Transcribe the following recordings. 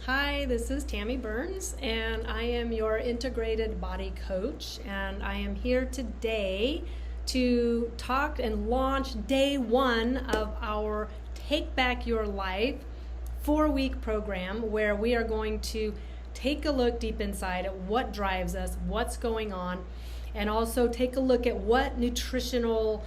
Hi, this is Tammy Burns, and I am your integrated body coach, and I am here today to talk and launch day one of our Take Back Your Life 4-week program, where we are going to take a look deep inside at what drives us, what's going on, and also take a look at what nutritional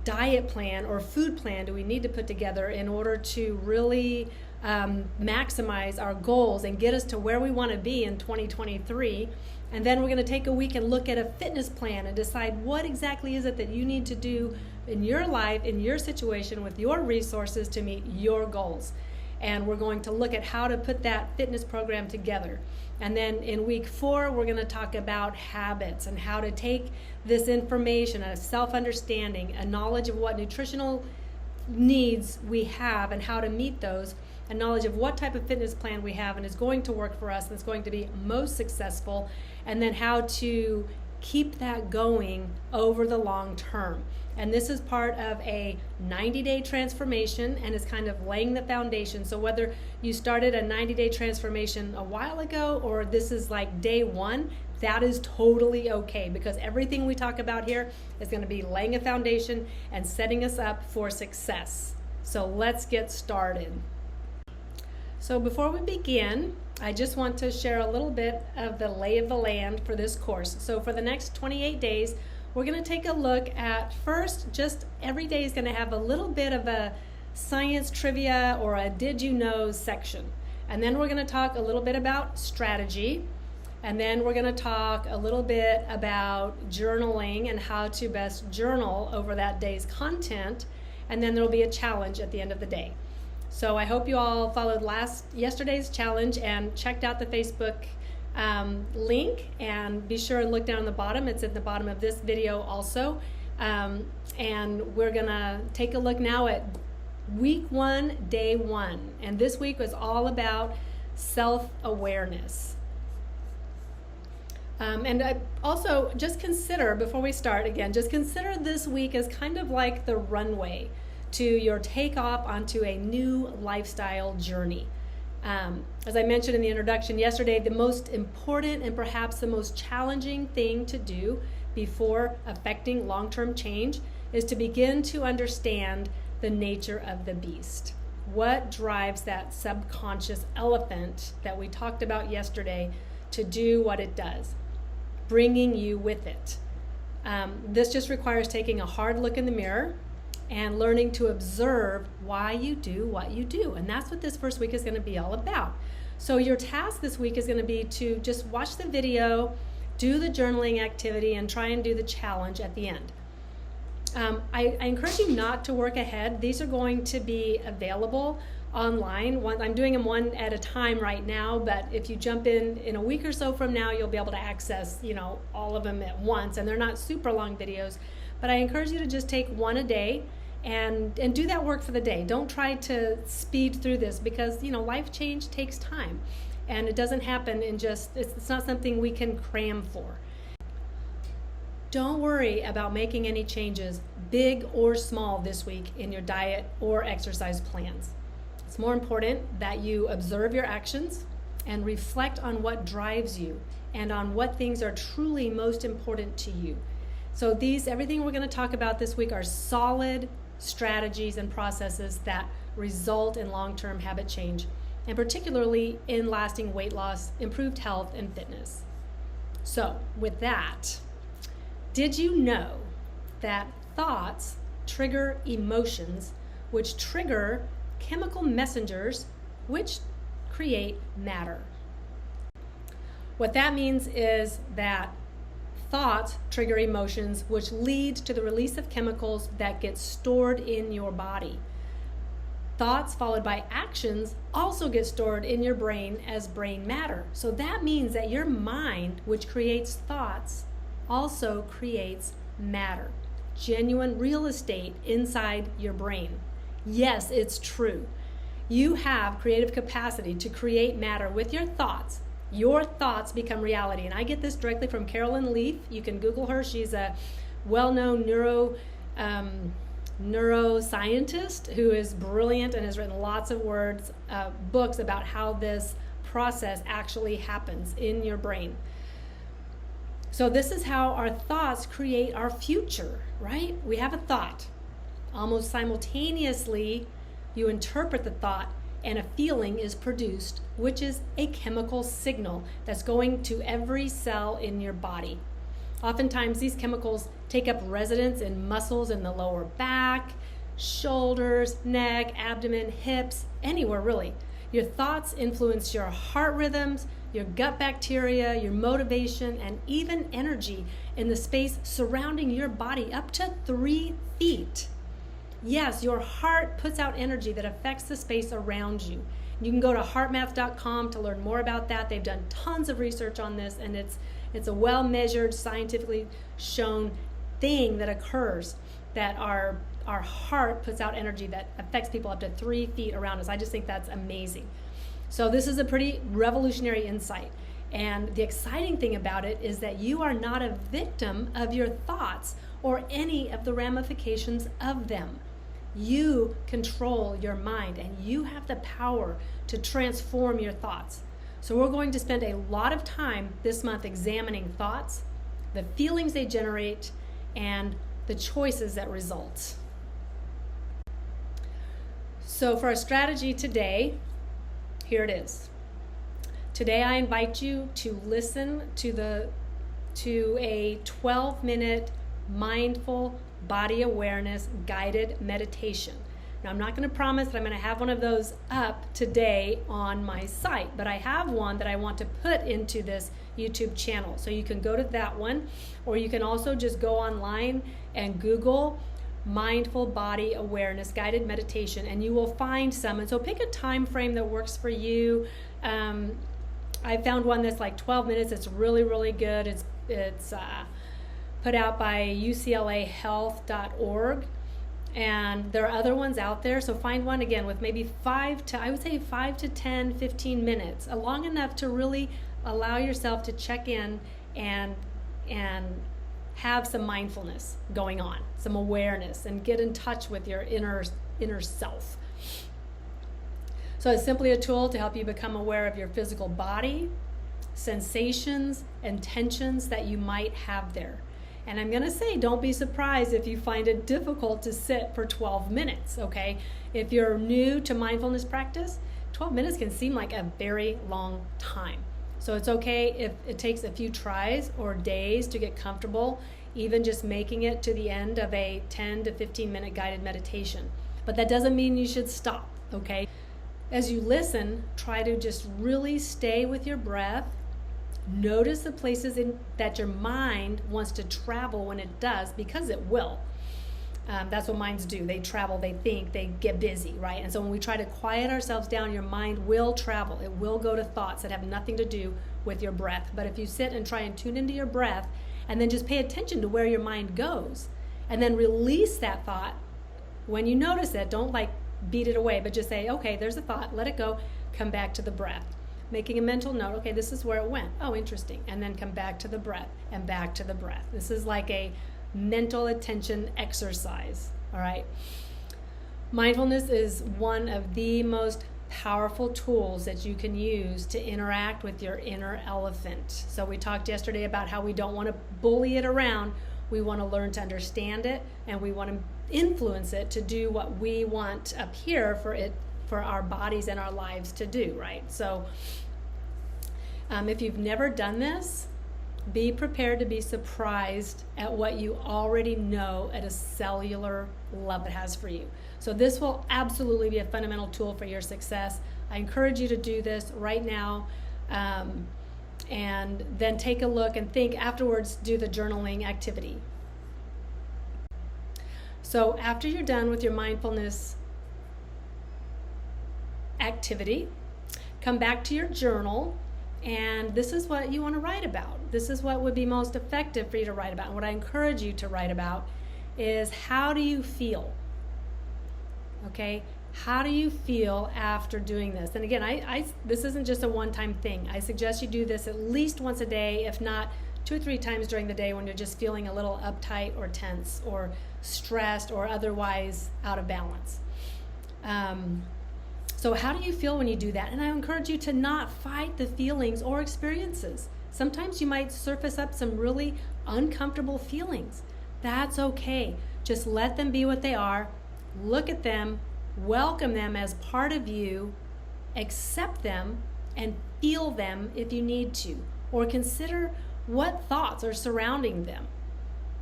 diet plan or food plan do we need to put together in order to really maximize our goals and get us to where we want to be in 2023. And then we're going to take a week and look at a fitness plan and decide what exactly is it that you need to do in your life, in your situation, with your resources to meet your goals. And we're going to look at how to put that fitness program together. And then in week 4, we're going to talk about habits and how to take this information, a self-understanding, a knowledge of what nutritional needs we have and how to meet those, a knowledge of what type of fitness plan we have and is going to work for us and is going to be most successful, and then how to keep that going over the long term. And this is part of a 90-day transformation and is kind of laying the foundation. So whether you started a 90-day transformation a while ago or this is like day one, that is totally okay, because everything we talk about here is going to be laying a foundation and setting us up for success. So let's get started. So before we begin, I just want to share a little bit of the lay of the land for this course. So for the next 28 days, we're going to take a look at first, just every day is going to have a little bit of a science trivia or a did you know section. And then we're going to talk a little bit about strategy. And then we're going to talk a little bit about journaling and how to best journal over that day's content. And then there'll be a challenge at the end of the day. So I hope you all followed yesterday's challenge and checked out the Facebook link, and be sure and look down the bottom. It's at the bottom of this video also. And we're gonna take a look now at week 1, day 1. And this week was all about self-awareness. And also just consider, before we start again, just consider this week as kind of like the runway to your takeoff onto a new lifestyle journey. As I mentioned in the introduction yesterday, the most important and perhaps the most challenging thing to do before affecting long-term change is to begin to understand the nature of the beast. What drives that subconscious elephant that we talked about yesterday to do what it does, bringing you with it. This just requires taking a hard look in the mirror and learning to observe why you do what you do. And that's what this first week is going to be all about. So your task this week is going to be to just watch the video, do the journaling activity, and try and do the challenge at the end. I encourage you not to work ahead. These are going to be available online. I'm doing them one at a time right now, but if you jump in a week or so from now, you'll be able to access, all of them at once. And they're not super long videos, but I encourage you to just take one a day and do that work for the day. Don't try to speed through this, because life change takes time, and it doesn't happen in it's not something we can cram for. Don't worry about making any changes, big or small, this week in your diet or exercise plans. It's more important that you observe your actions and reflect on what drives you and on what things are truly most important to you. So everything we're going to talk about this week are solid strategies and processes that result in long-term habit change, and particularly in lasting weight loss, improved health, and fitness. So with that, did you know that thoughts trigger emotions, which trigger chemical messengers, which create matter? What that means is that thoughts trigger emotions, which lead to the release of chemicals that get stored in your body. Thoughts followed by actions also get stored in your brain as brain matter. So that means that your mind, which creates thoughts, also creates matter. Genuine real estate inside your brain. Yes, it's true. You have creative capacity to create matter with your thoughts. Your thoughts become reality. And I get this directly from Carolyn Leaf. You can Google her. She's a well-known neuroscientist who is brilliant and has written lots of books about how this process actually happens in your brain. So this is how our thoughts create our future, right? We have a thought. Almost simultaneously, you interpret the thought and a feeling is produced, which is a chemical signal that's going to every cell in your body. Oftentimes, these chemicals take up residence in muscles in the lower back, shoulders, neck, abdomen, hips, anywhere really. Your thoughts influence your heart rhythms, your gut bacteria, your motivation, and even energy in the space surrounding your body up to 3 feet. Yes, your heart puts out energy that affects the space around you. You can go to heartmath.com to learn more about that. They've done tons of research on this, and it's a well-measured, scientifically shown thing that occurs, that our heart puts out energy that affects people up to 3 feet around us. I just think that's amazing. So this is a pretty revolutionary insight. And the exciting thing about it is that you are not a victim of your thoughts or any of the ramifications of them. You control your mind, and you have the power to transform your thoughts. So we're going to spend a lot of time this month examining thoughts, the feelings they generate, and the choices that result. So for our strategy today, here it is. Today I invite you to listen to a 12-minute mindful body awareness guided meditation. Now, I'm not going to promise that I'm going to have one of those up today on my site, but I have one that I want to put into this YouTube channel. So you can go to that one, or you can also just go online and Google mindful body awareness guided meditation, and you will find some. And so pick a time frame that works for you. I found one that's like 12 minutes. It's really, really good. It's put out by uclahealth.org. And there are other ones out there. So find one, again, with maybe 5 to 10, 15 minutes, long enough to really allow yourself to check in and have some mindfulness going on, some awareness, and get in touch with your inner self. So it's simply a tool to help you become aware of your physical body, sensations, and tensions that you might have there. And I'm going to say, don't be surprised if you find it difficult to sit for 12 minutes, okay? If you're new to mindfulness practice, 12 minutes can seem like a very long time. So it's okay if it takes a few tries or days to get comfortable, even just making it to the end of a 10 to 15 minute guided meditation. But that doesn't mean you should stop, okay? As you listen, try to just really stay with your breath. Notice the places that your mind wants to travel when it does, because it will. That's what minds do. They travel, they think, they get busy, right? And so when we try to quiet ourselves down, your mind will travel. It will go to thoughts that have nothing to do with your breath. But if you sit and try and tune into your breath, and then just pay attention to where your mind goes, and then release that thought when you notice it, don't like beat it away, but just say, okay, there's a thought, let it go, come back to the breath. Making a mental note, okay, this is where it went. Oh, interesting. And then come back to the breath and back to the breath. This is like a mental attention exercise, all right? Mindfulness is one of the most powerful tools that you can use to interact with your inner elephant. So we talked yesterday about how we don't want to bully it around. We want to learn to understand it, and we want to influence it to do what we want up here for our bodies and our lives to do, right? So if you've never done this, be prepared to be surprised at what you already know at a cellular level it has for you. So this will absolutely be a fundamental tool for your success. I encourage you to do this right now, and then take a look and think afterwards, do the journaling activity. So after you're done with your mindfulness activity, come back to your journal, and this is what you want to write about. This is what would be most effective for you to write about. And what I encourage you to write about is, how do you feel? Okay, how do you feel after doing this? And again, this isn't just a one-time thing. I suggest you do this at least once a day, if not 2 or 3 times during the day when you're just feeling a little uptight or tense or stressed or otherwise out of balance. So how do you feel when you do that? And I encourage you to not fight the feelings or experiences. Sometimes you might surface up some really uncomfortable feelings. That's okay. Just let them be what they are. Look at them, welcome them as part of you, accept them, and feel them if you need to. Or consider what thoughts are surrounding them.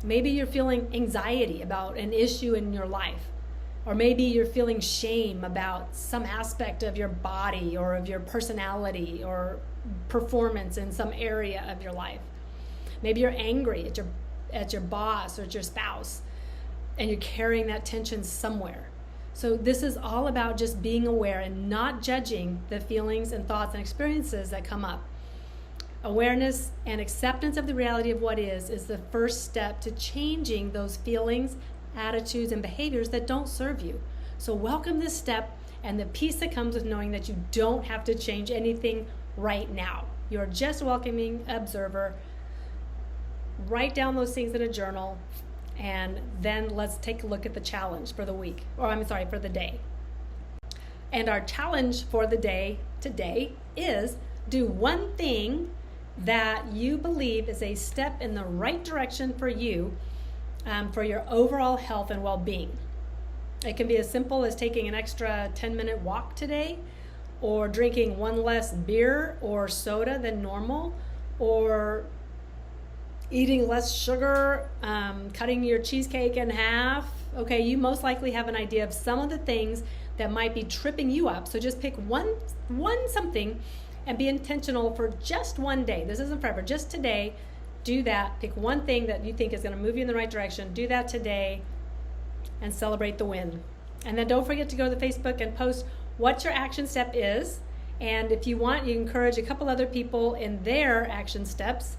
Maybe you're feeling anxiety about an issue in your life. Or maybe you're feeling shame about some aspect of your body or of your personality or performance in some area of your life. Maybe you're angry at your boss or at your spouse, and you're carrying that tension somewhere. So this is all about just being aware and not judging the feelings and thoughts and experiences that come up. Awareness and acceptance of the reality of what is the first step to changing those feelings, attitudes, and behaviors that don't serve you. So welcome this step and the peace that comes with knowing that you don't have to change anything right now. You're just a welcoming observer. Write down those things in a journal, and then let's take a look at the challenge for the week, for the day. And our challenge for the day today is do one thing that you believe is a step in the right direction for you, for your overall health and well-being. It can be as simple as taking an extra 10-minute walk today, or drinking one less beer or soda than normal, or eating less sugar, cutting your cheesecake in half. Okay, you most likely have an idea of some of the things that might be tripping you up. So just pick one something and be intentional for just one day. This isn't forever, just today. Do that. Pick one thing that you think is going to move you in the right direction. Do that today and celebrate the win. And then don't forget to go to the Facebook and post what your action step is. And if you want, you encourage a couple other people in their action steps,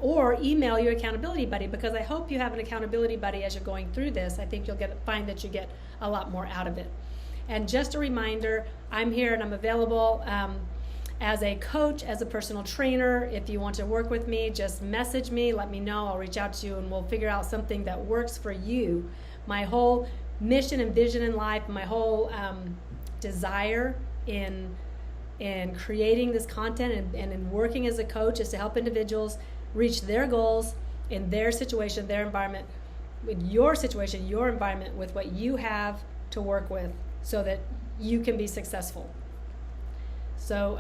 or email your accountability buddy, because I hope you have an accountability buddy as you're going through this. I think you'll find that you get a lot more out of it. And just a reminder, I'm here and I'm available as a coach, as a personal trainer. If you want to work with me, just message me, let me know. I'll reach out to you and we'll figure out something that works for you. My whole mission and vision in life, my whole desire in creating this content and in working as a coach is to help individuals reach their goals in their situation, their environment, with your situation, your environment, with what you have to work with so that you can be successful. So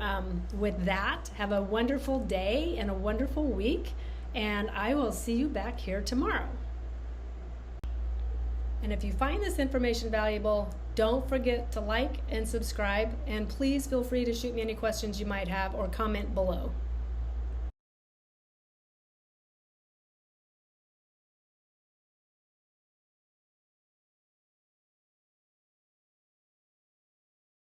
with that, have a wonderful day and a wonderful week, and I will see you back here tomorrow. And if you find this information valuable, don't forget to like and subscribe, and please feel free to shoot me any questions you might have or comment below.